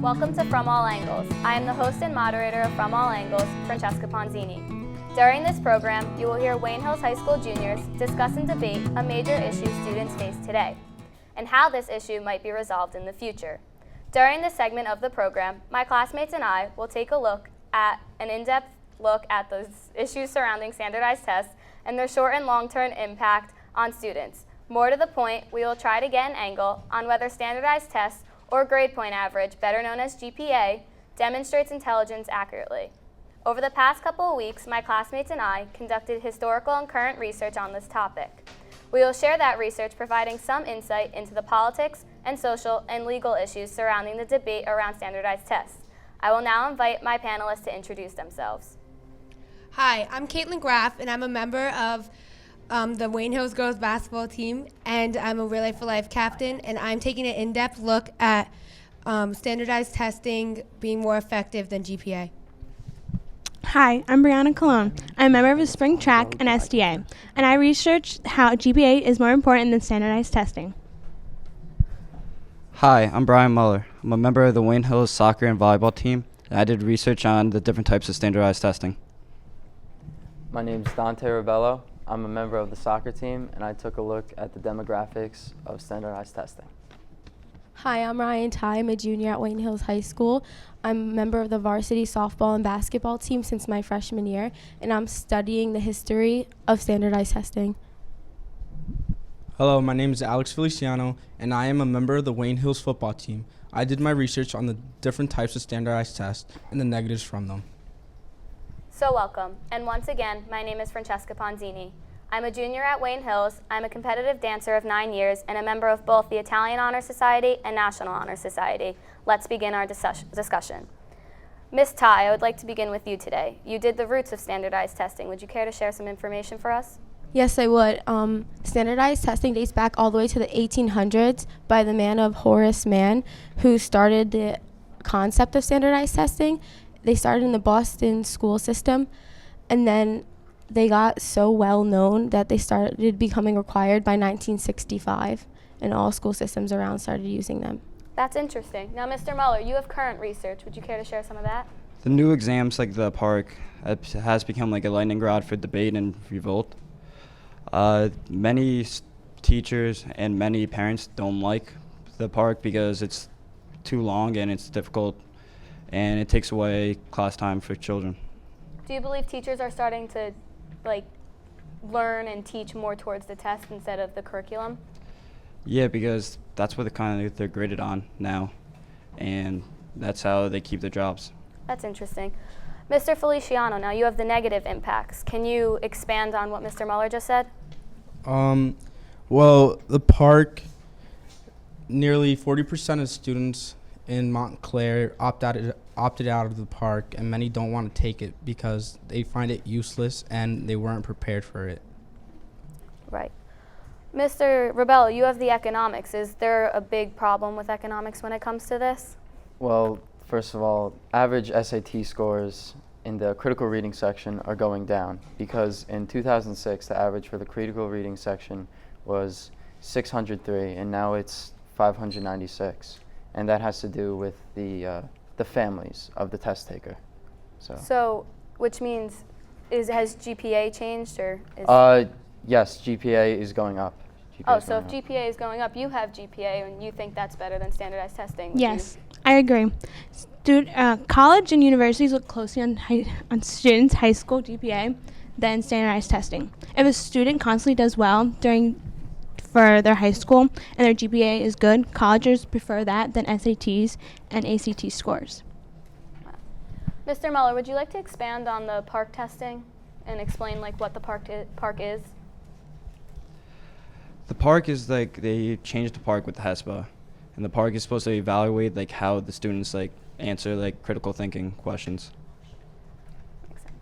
Welcome to From All Angles. I am the host and moderator of From All Angles, Francesca Ponzini. During this program, you will hear Wayne Hills High School juniors discuss and debate a major issue students face today, and how this issue might be resolved in the future. During this segment of the program, my classmates and I will take a look at an in-depth look at the issues surrounding standardized tests and their short and long-term impact on students. More to the point, we will try to get an angle on whether standardized tests or grade point average, better known as GPA, demonstrates intelligence accurately. Over the past couple of weeks, my classmates and I conducted historical and current research on this topic. We will share that research, providing some insight into the politics and social and legal issues surrounding the debate around standardized tests. I will now invite my panelists to introduce themselves. Hi, I'm Caitlin Graff, and I'm a member of the Wayne Hills girls basketball team, and I'm a Relay for Life captain, and I'm taking an in-depth look at standardized testing being more effective than GPA. Hi, I'm Brianna Colon. I'm a member of the Spring Track and SDA, and I researched how GPA is more important than standardized testing. Hi, I'm Brian Muller. I'm a member of the Wayne Hills soccer and volleyball team, and I did research on the different types of standardized testing. My name is Dante Rebello. I'm a member of the soccer team, and I took a look at the demographics of standardized testing. Hi, I'm Ryan Ty. I'm a junior at Wayne Hills High School. I'm a member of the varsity softball and basketball team since my freshman year, and I'm studying the history of standardized testing. Hello, my name is Alex Feliciano, and I am a member of the Wayne Hills football team. I did my research on the different types of standardized tests and the negatives from them. So welcome, and once again, my name is Francesca Ponzini. I'm a junior at Wayne Hills. I'm a competitive dancer of 9 years and a member of both the Italian Honor Society and National Honor Society. Let's begin our discussion. Ms. Ty, I would like to begin with you today. You did the roots of standardized testing. Would you care to share some information for us? Yes, I would. Standardized testing dates back all the way to the 1800s by the man of Horace Mann, who started the concept of standardized testing. They started in the Boston school system, and then they got so well known that they started becoming required by 1965, and all school systems around started using them. That's interesting. Now, Mr. Muller, you have current research. Would you care to share some of that? The new exams like the park has become like a lightning rod for debate and revolt. Many teachers and many parents don't like the park because it's too long and it's difficult and it takes away class time for children. Do you believe teachers are starting to learn and teach more towards the test instead of the curriculum? Yeah, because that's what they're graded on now, and that's how they keep their jobs. That's interesting. Mr. Feliciano, now you have the negative impacts. Can you expand on what Mr. Muller just said? Well, the park, nearly 40% of students in Montclair opted out of the park, and many don't want to take it because they find it useless and they weren't prepared for it. Right. Mr. Rebello, you have the economics. Is there a big problem with economics when it comes to this? Well, first of all, average SAT scores in the critical reading section are going down because in 2006, the average for the critical reading section was 603, and now it's 596. And that has to do with the families of the test taker. So which means, has GPA changed or is Yes, GPA is going up. So if GPA is going up, you have GPA and you think that's better than standardized testing? Yes, I agree. College and universities look closely on students' high school GPA than standardized testing. If a student constantly does well for their high school and their GPA is good, colleges prefer that than SATs and ACT scores. Wow. Mr. Muller, would you like to expand on the park testing and explain what the park is? The park is they changed the park with the HESPA, and the park is supposed to evaluate how the students answer critical thinking questions. Makes sense.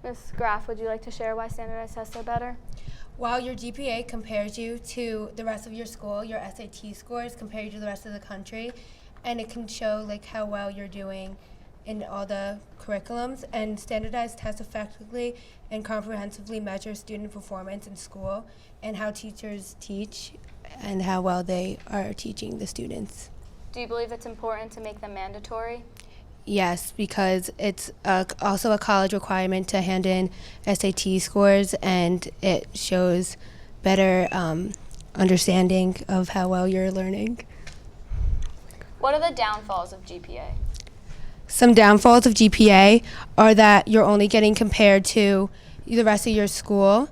Ms. Graff, would you like to share why standardized tests are better? While your GPA compares you to the rest of your school, your SAT scores compare you to the rest of the country, and it can show how well you're doing in all the curriculums, and standardized tests effectively and comprehensively measure student performance in school and how teachers teach and how well they are teaching the students. Do you believe it's important to make them mandatory? Yes, because it's also a college requirement to hand in SAT scores, and it shows better understanding of how well you're learning. What are the downfalls of GPA? Some downfalls of GPA are that you're only getting compared to the rest of your school,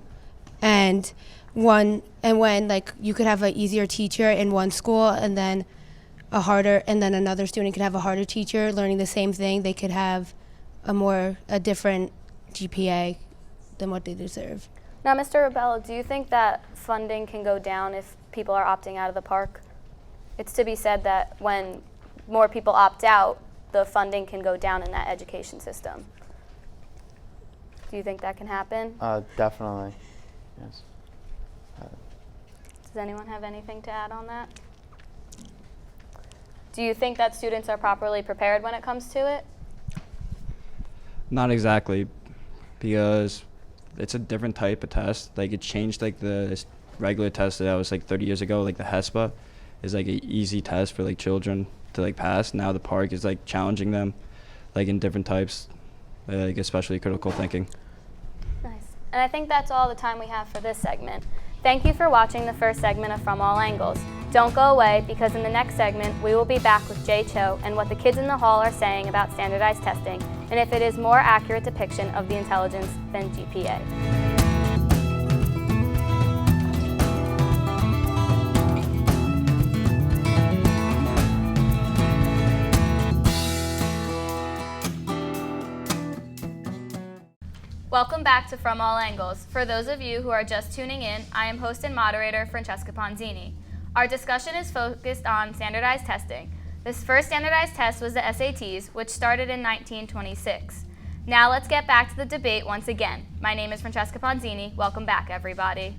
and when like you could have an easier teacher in one school and then another student could have a harder teacher learning the same thing. They could have a different GPA than what they deserve. Now, Mr. Rebello, do you think that funding can go down if people are opting out of the park? It's to be said that when more people opt out, the funding can go down in that education system. Do you think that can happen? Definitely, yes. Does anyone have anything to add on that? Do you think that students are properly prepared when it comes to it? Not exactly, because it's a different type of test. Like, it changed, like, the regular test that was like 30 years ago, like the HESPA is like an easy test for like children to like pass. Now the park is like challenging them like in different types, like especially critical thinking. Nice. And I think that's all the time we have for this segment. Thank you for watching the first segment of From All Angles. Don't go away, because in the next segment we will be back with Jay Cho and what the kids in the hall are saying about standardized testing and if it is more accurate depiction of the intelligence than GPA. Welcome back to From All Angles. For those of you who are just tuning in, I am host and moderator Francesca Ponzini. Our discussion is focused on standardized testing. This first standardized test was the SATs, which started in 1926. Now let's get back to the debate once again. My name is Francesca Ponzini. Welcome back, everybody.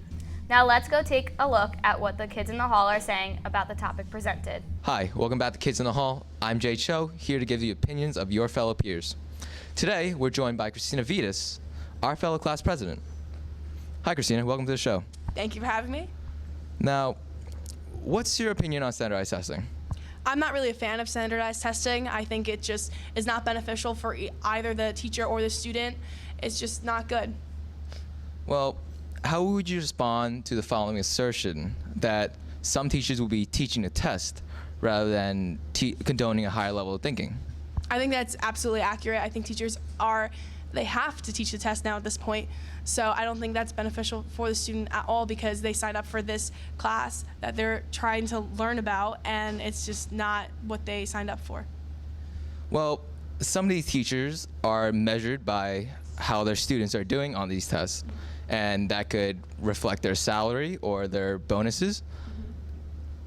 Now let's go take a look at what the kids in the hall are saying about the topic presented. Hi, welcome back to Kids in the Hall. I'm Jay Cho, here to give the opinions of your fellow peers. Today, we're joined by Christina Vitas, our fellow class president. Hi, Christina. Welcome to the show. Thank you for having me. Now, what's your opinion on standardized testing? I'm not really a fan of standardized testing. I think it just is not beneficial for either the teacher or the student. It's just not good. Well, how would you respond to the following assertion that some teachers will be teaching a test rather than condoning a higher level of thinking? I think that's absolutely accurate. I think teachers they have to teach the test now at this point. So I don't think that's beneficial for the student at all, because they signed up for this class that they're trying to learn about, and it's just not what they signed up for. Well, some of these teachers are measured by how their students are doing on these tests, and that could reflect their salary or their bonuses.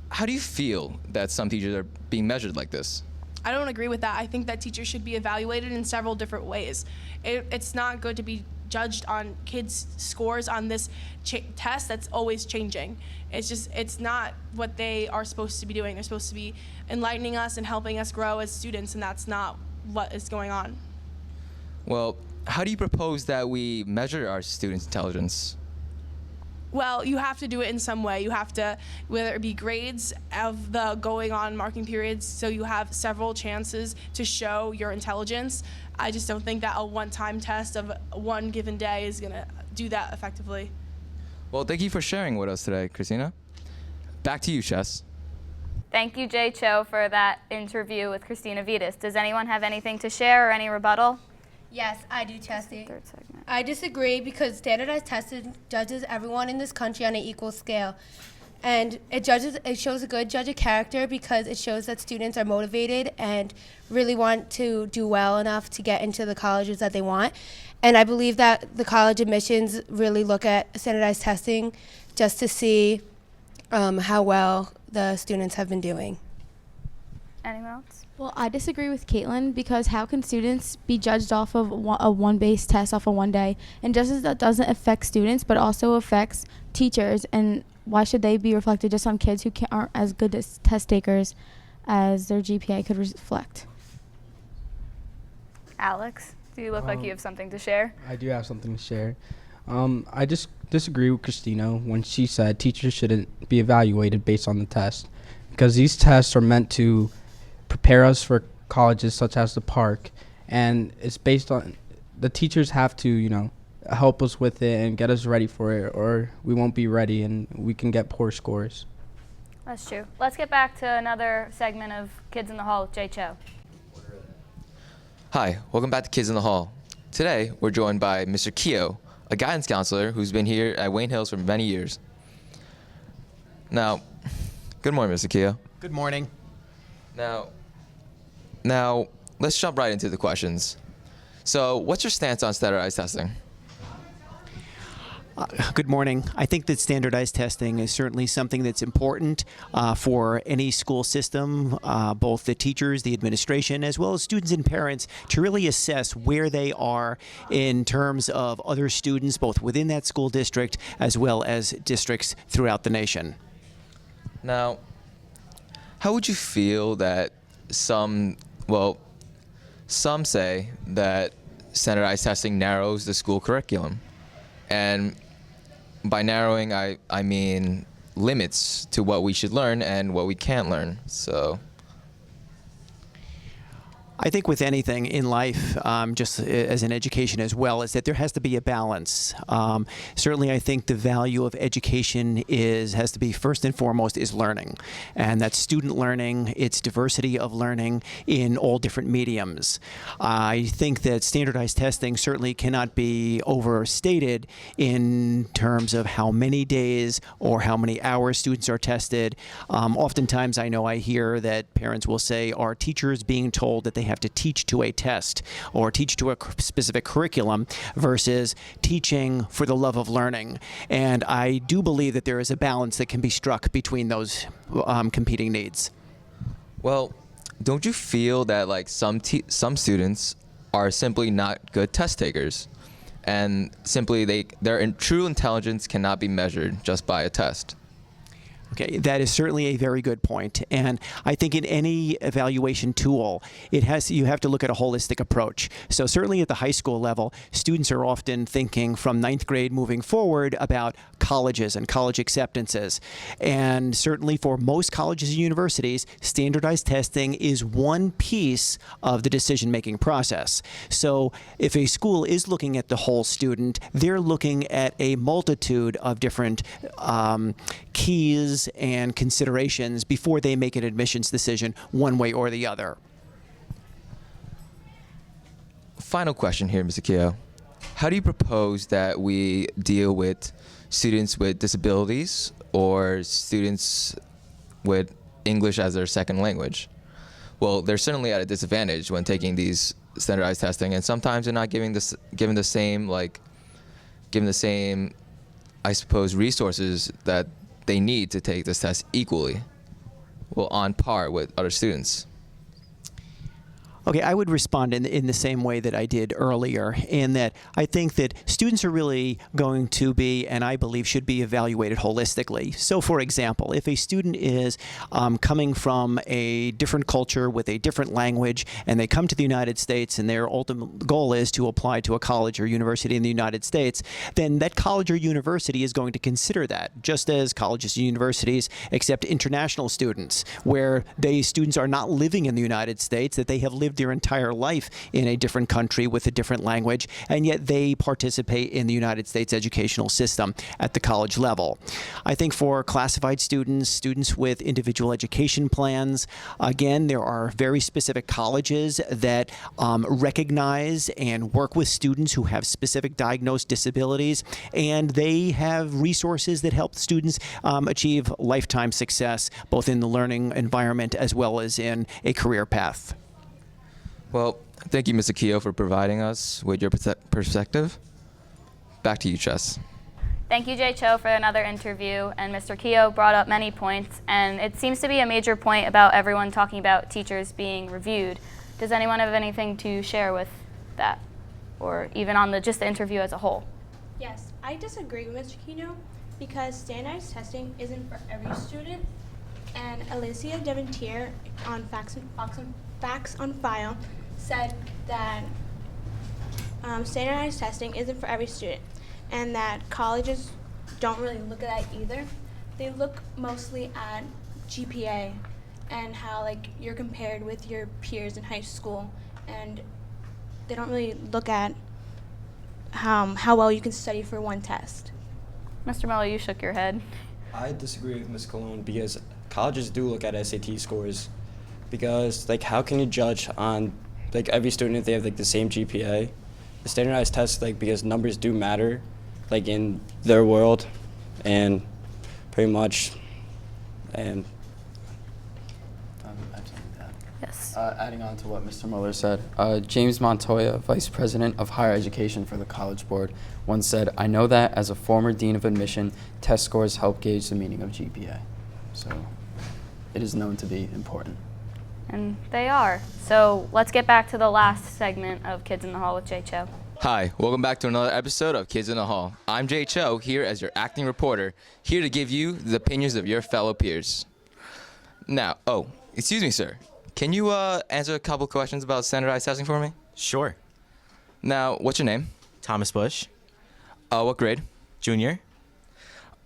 How do you feel that some teachers are being measured like this? I don't agree with that. I think that teachers should be evaluated in several different ways. It's not good to be judged on kids' scores on this test that's always changing. It's not what they are supposed to be doing. They're supposed to be enlightening us and helping us grow as students, and that's not what is going on. Well, how do you propose that we measure our students' intelligence? Well, you have to do it in some way. You have to, whether it be grades of the going on marking periods, so you have several chances to show your intelligence. I just don't think that a one-time test of one given day is going to do that effectively. Well, thank you for sharing with us today, Christina. Back to you, Chess. Thank you, Jay Cho, for that interview with Christina Vitas. Does anyone have anything to share or any rebuttal? Yes, I do, Chesty. Third segment. I disagree, because standardized testing judges everyone in this country on an equal scale. And it shows a good judge of character, because it shows that students are motivated and really want to do well enough to get into the colleges that they want. And I believe that the college admissions really look at standardized testing just to see how well the students have been doing. Anyone else? Well, I disagree with Caitlin, because how can students be judged off of a one-based test off of one day? And just as that doesn't affect students, but also affects teachers, and why should they be reflected just on kids who aren't as good as test takers as their GPA could reflect? Alex, do you look like you have something to share? I do have something to share. I just disagree with Christina when she said teachers shouldn't be evaluated based on the test, because these tests are meant to prepare us for colleges such as the Park, and it's based on the teachers have to, help us with it and get us ready for it, or we won't be ready and we can get poor scores. That's true. Let's get back to another segment of Kids in the Hall with Jay Cho. Hi, welcome back to Kids in the Hall. Today, we're joined by Mr. Keogh, a guidance counselor who's been here at Wayne Hills for many years. Now, good morning, Mr. Keogh. Good morning. Now, let's jump right into the questions. So, what's your stance on standardized testing? Good morning. I think that standardized testing is certainly something that's important for any school system, both the teachers, the administration, as well as students and parents, to really assess where they are in terms of other students, both within that school district as well as districts throughout the nation. Now, how would you feel that some say that standardized testing narrows the school curriculum? And by narrowing, I mean limits to what we should learn and what we can't learn. So I think with anything in life, just as an education as well, is that there has to be a balance. Certainly, I think the value of education has to be first and foremost is learning, and that's student learning, it's diversity of learning in all different mediums. I think that standardized testing certainly cannot be overstated in terms of how many days or how many hours students are tested. Oftentimes, I know I hear that parents will say, are teachers being told that they have to teach to a test or teach to a specific curriculum versus teaching for the love of learning? And I do believe that there is a balance that can be struck between those competing needs. Well, don't you feel that like some students are simply not good test takers, and simply their true intelligence cannot be measured just by a test? Okay, that is certainly a very good point. And I think in any evaluation tool, you have to look at a holistic approach. So certainly at the high school level, students are often thinking from ninth grade moving forward about colleges and college acceptances. And certainly for most colleges and universities, standardized testing is one piece of the decision-making process. So if a school is looking at the whole student, they're looking at a multitude of different keys and considerations before they make an admissions decision one way or the other. Final question here, Mr. Keogh. How do you propose that we deal with students with disabilities or students with English as their second language? Well, they're certainly at a disadvantage when taking these standardized testing, and sometimes they're not given the same, I suppose, resources that they need to take this test equally, on par with other students. Okay, I would respond in the same way that I did earlier, in that I think that students are really going to be, and I believe should be, evaluated holistically. So, for example, if a student is coming from a different culture with a different language, and they come to the United States and their ultimate goal is to apply to a college or university in the United States, then that college or university is going to consider that, just as colleges and universities accept international students, where students are not living in the United States, that they have lived their entire life in a different country with a different language, and yet they participate in the United States educational system at the college level. I think for classified students with individual education plans, again, there are very specific colleges that recognize and work with students who have specific diagnosed disabilities, and they have resources that help students achieve lifetime success, both in the learning environment as well as in a career path. Well, thank you, Mr. Keogh, for providing us with your perspective. Back to you, Chess. Thank you, Jay Cho, for another interview. And Mr. Keogh brought up many points, and it seems to be a major point about everyone talking about teachers being reviewed. Does anyone have anything to share with that, or even on just the interview as a whole? Yes, I disagree with Mr. Keogh because standardized testing isn't for every student. And Alicia Devontier on Facts on File said that standardized testing isn't for every student, and that colleges don't really look at that either. They look mostly at GPA and how like you're compared with your peers in high school, and they don't really look at how well you can study for one test. Mr. Mello, you shook your head. I disagree with Ms. Cologne because colleges do look at SAT scores because like how can you judge on like every student if they have like the same GPA? The standardized tests like because numbers do matter like in their world and pretty much and Yes. Adding on to what Mr. Mueller said, James Montoya, Vice President of Higher Education for the College Board, once said, "I know that as a former Dean of Admission, test scores help gauge the meaning of GPA." So it is known to be important. And they are. So let's get back to the last segment of Kids in the Hall with Jay Cho. Hi, welcome back to another episode of Kids in the Hall. I'm Jay Cho, here as your acting reporter, here to give you the opinions of your fellow peers. Now, excuse me, sir. Can you answer a couple questions about standardized testing for me? Sure. Now, what's your name? Thomas Bush, What grade? Junior.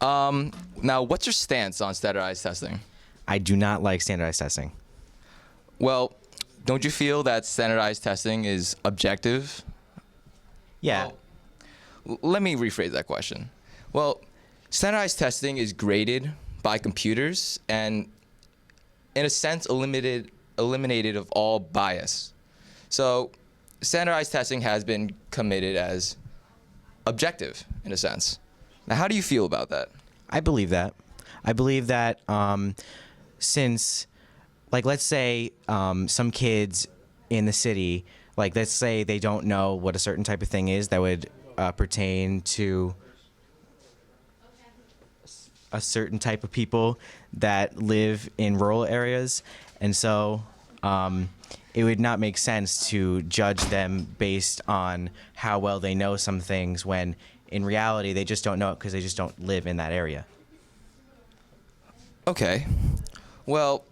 Now, what's your stance on standardized testing? I do not like standardized testing. Well, don't you feel that standardized testing is objective? Yeah. Let me rephrase that question. Well, standardized testing is graded by computers and, in a sense, eliminated of all bias. So, standardized testing has been committed as objective, in a sense. Now, how do you feel about that? I believe that. I believe that since, like, let's say some kids in the city, like, let's say they don't know what a certain type of thing is that would pertain to a certain type of people that live in rural areas. And so it would not make sense to judge them based on how well they know some things when in reality they just don't know it because they just don't live in that area. Okay. Well,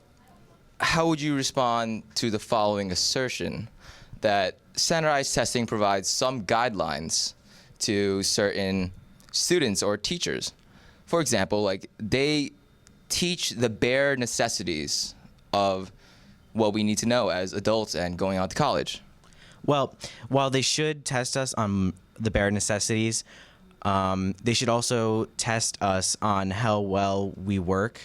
how would you respond to the following assertion that standardized testing provides some guidelines to certain students or teachers? For example, like they teach the bare necessities of what we need to know as adults and going on to college. Well, while they should test us on the bare necessities, they should also test us on how well we work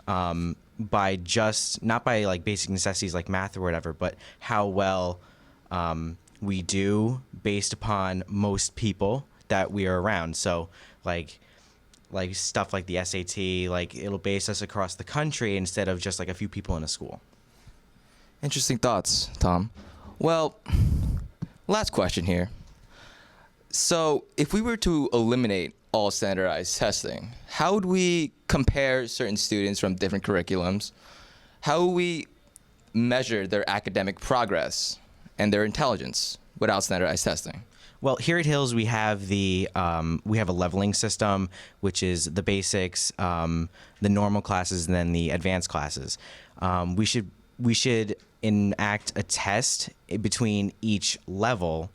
by just, not by like basic necessities like math or whatever, but how well we do based upon most people that we are around. So like stuff like the SAT, like it'll base us across the country instead of just like a few people in a school. Interesting thoughts, Tom. Well, last question here. So if we were to eliminate all standardized testing, how would we compare certain students from different curriculums? How would we measure their academic progress and their intelligence without standardized testing? Well, here at Hills we have we have a leveling system, which is the basics, the normal classes, and then the advanced classes. We should enact a test between each level,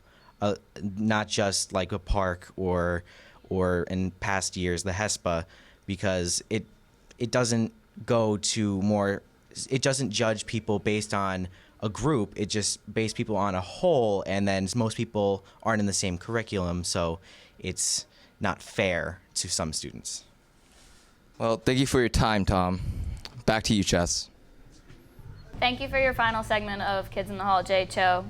not just like a park or in past years the HESPA, because it doesn't go to more. It doesn't judge people based on a group. It just based people on a whole, and then most people aren't in the same curriculum, so it's not fair to some students. Well, thank you for your time, Tom. Back to you, Chess. Thank you for your final segment of Kids in the Hall, Jay Cho.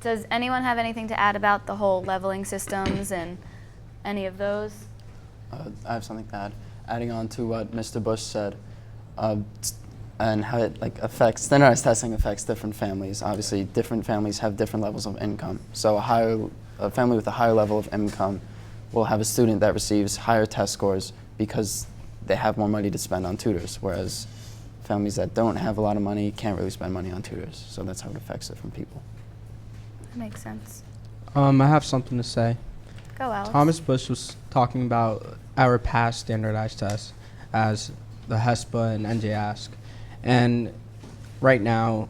Does anyone have anything to add about the whole leveling systems and any of those? I have something to add. Adding on to what Mr. Bush said, and how it affects, standardized testing affects different families. Obviously, different families have different levels of income. So a family with a higher level of income will have a student that receives higher test scores because they have more money to spend on tutors, whereas families that don't have a lot of money can't really spend money on tutors. So that's how it affects different people. That makes sense. I have something to say. Go, Alex. Thomas Bush was talking about our past standardized tests as the HESPA and NJASC. And right now,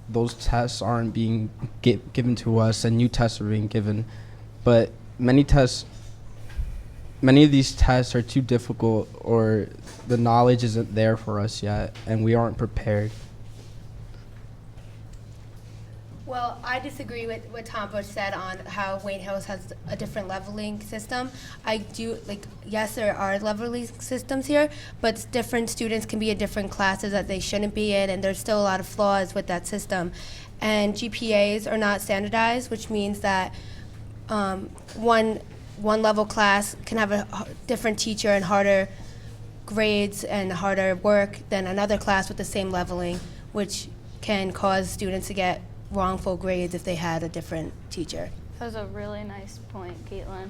those tests aren't being given to us, and new tests are being given. But many tests many of these tests are too difficult, or the knowledge isn't there for us yet, and we aren't prepared. Well, I disagree with what Tom Bush said on how Wayne Hills has a different leveling system. I do, yes, there are leveling systems here, but different students can be in different classes that they shouldn't be in, and there's still a lot of flaws with that system. And GPAs are not standardized, which means that one level class can have a different teacher and harder grades and harder work than another class with the same leveling, which can cause students to get wrongful grades if they had a different teacher. That was a really nice point, Caitlin.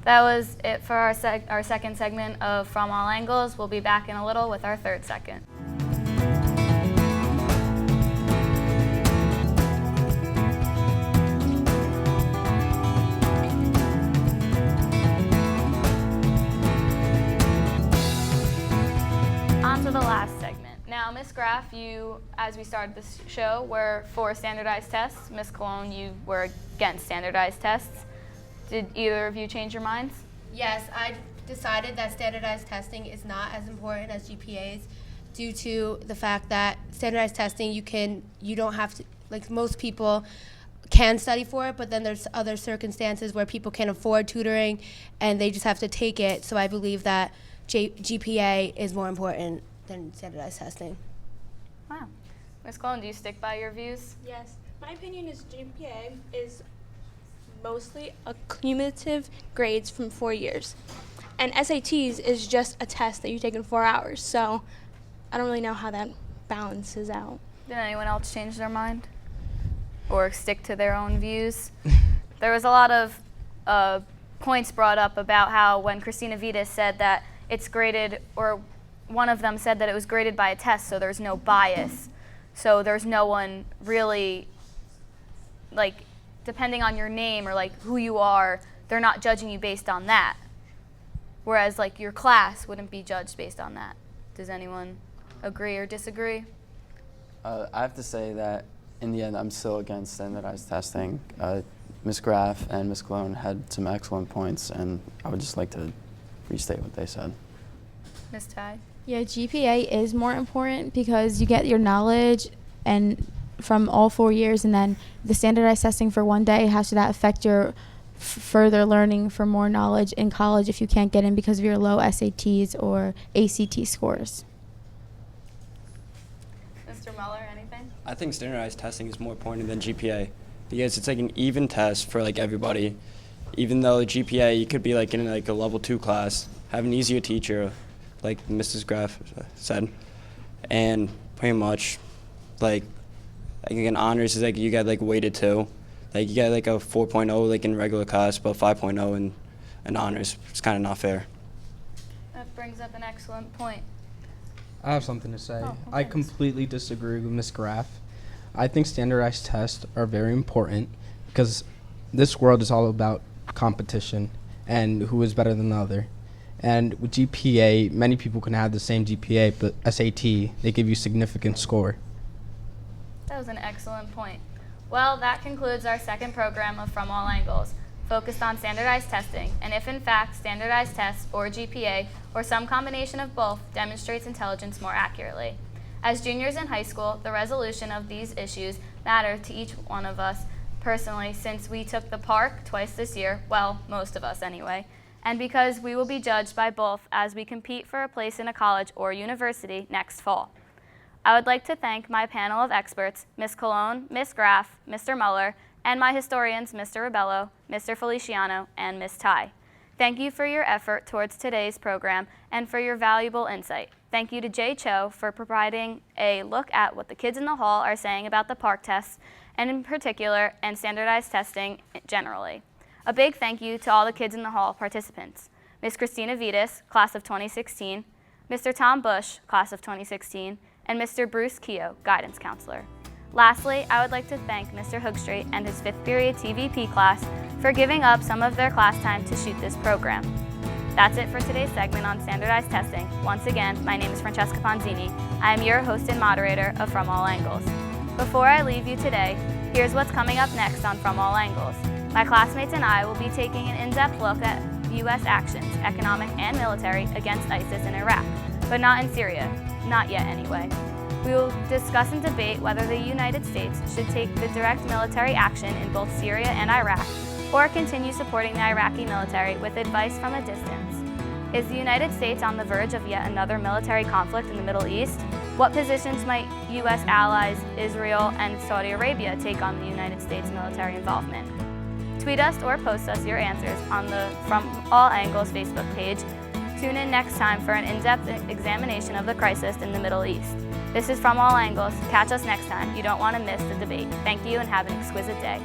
That was it for our second segment of From All Angles. We'll be back in a little with our third segment. On to the last segment. Now, Ms. Graff, you, as we started this show, were for standardized tests. Ms. Cologne, you were against standardized tests. Did either of you change your minds? Yes, I decided that standardized testing is not as important as GPAs due to the fact that standardized testing, you don't have to, most people can study for it, but then there's other circumstances where people can't afford tutoring and they just have to take it. So I believe that GPA is more important than standardized testing. Wow. Ms. Cologne, do you stick by your views? Yes. My opinion is GPA is mostly cumulative grades from 4 years. And SATs is just a test that you take in 4 hours. So I don't really know how that balances out. Did anyone else change their mind or stick to their own views? There was a lot of points brought up about how when Christina Vitas said that it's graded, or one of them said that it was graded by a test, so there's no bias. So there's no one really, depending on your name or who you are, they're not judging you based on that. Whereas your class wouldn't be judged based on that. Does anyone agree or disagree? I have to say that in the end, I'm still against standardized testing. Ms. Graff and Ms. Cologne had some excellent points, and I would just like to restate what they said. Ms. Ty? Yeah, GPA is more important because you get your knowledge and from all 4 years, and then the standardized testing for one day, how should that affect your further learning for more knowledge in college if you can't get in because of your low SATs or ACT scores? Mr. Muller, anything? I think standardized testing is more important than GPA because it's an even test for everybody. Even though GPA, you could be in a level 2 class, have an easier teacher, like Mrs. Graff said, and pretty much in honors is you get weighted too. You get a 4.0 in regular class, but 5.0 in honors. It's kind of not fair. That brings up an excellent point. I have something to say. Oh, I okay. completely disagree with Ms. Graff. I think standardized tests are very important because this world is all about competition and who is better than the other. And with GPA, many people can have the same GPA, but SAT, they give you significant score. That was an excellent point. Well, that concludes our second program of From All Angles, focused on standardized testing, and if in fact standardized tests or GPA or some combination of both demonstrates intelligence more accurately. As juniors in high school, the resolution of these issues matter to each one of us personally, since we took the park twice this year, well, most of us anyway, and because we will be judged by both as we compete for a place in a college or university next fall. I would like to thank my panel of experts, Ms. Cologne, Ms. Graff, Mr. Muller, and my historians, Mr. Ribello, Mr. Feliciano, and Ms. Ty. Thank you for your effort towards today's program and for your valuable insight. Thank you to Jay Cho for providing a look at what the kids in the hall are saying about the park tests, and in particular, and standardized testing generally. A big thank you to all the kids in the hall participants. Ms. Christina Vitas, class of 2016, Mr. Tom Bush, class of 2016, and Mr. Bruce Keogh, guidance counselor. Lastly, I would like to thank Mr. Hoogstreet and his 5th period TVP class for giving up some of their class time to shoot this program. That's it for today's segment on standardized testing. Once again, my name is Francesca Ponzini. I am your host and moderator of From All Angles. Before I leave you today, here's what's coming up next on From All Angles. My classmates and I will be taking an in-depth look at U.S. actions, economic and military, against ISIS in Iraq, but not in Syria, not yet anyway. We will discuss and debate whether the United States should take the direct military action in both Syria and Iraq, or continue supporting the Iraqi military with advice from a distance. Is the United States on the verge of yet another military conflict in the Middle East? What positions might U.S. allies, Israel, and Saudi Arabia take on the United States military involvement? Tweet us or post us your answers on the From All Angles Facebook page. Tune in next time for an in-depth examination of the crisis in the Middle East. This is From All Angles. Catch us next time. You don't want to miss the debate. Thank you and have an exquisite day.